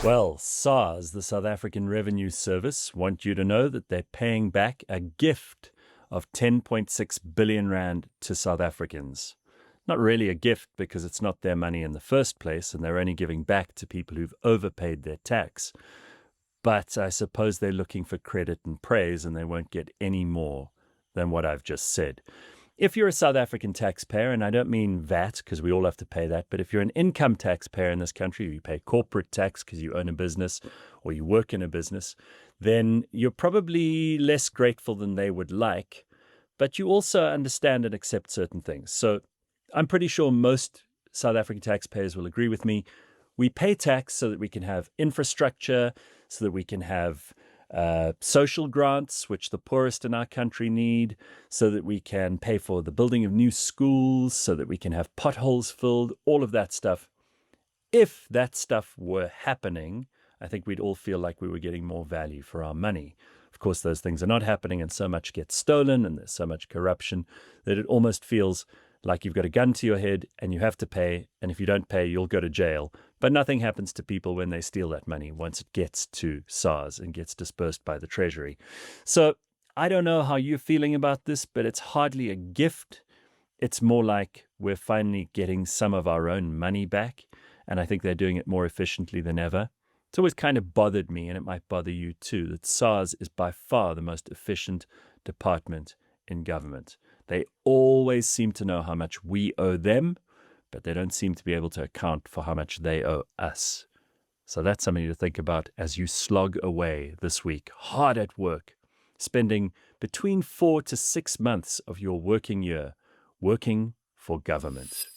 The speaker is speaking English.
Well, SARS, the South African Revenue Service, want you to know that they're paying back a gift of 10.6 billion rand to South Africans. Not really a gift because it's not their money in the first place and they're only giving back to people who've overpaid their tax. But I suppose they're looking for credit and praise and they won't get any more than what I've just said. If you're a South African taxpayer, and I don't mean VAT because we all have to pay that, but if you're an income taxpayer in this country, you pay corporate tax because you own a business or you work in a business, then you're probably less grateful than they would like, but you also understand and accept certain things. So I'm pretty sure most South African taxpayers will agree with me. We pay tax so that we can have infrastructure, so that we can have social grants, which the poorest in our country need, so that we can pay for the building of new schools, so that we can have potholes filled, all of that stuff. If that stuff were happening, I think we'd all feel like we were getting more value for our money. Of course, those things are not happening and so much gets stolen and there's so much corruption that it almost feels like you've got a gun to your head and you have to pay, and if you don't pay, you'll go to jail. But nothing happens to people when they steal that money once it gets to SARS and gets dispersed by the Treasury. So I don't know how you're feeling about this, but it's hardly a gift. It's more like we're finally getting some of our own money back, and I think they're doing it more efficiently than ever. It's always kind of bothered me, and it might bother you too, that SARS is by far the most efficient department in government. They always seem to know how much we owe them, but they don't seem to be able to account for how much they owe us. So that's something to think about as you slog away this week, hard at work, spending between 4 to 6 months of your working year working for government.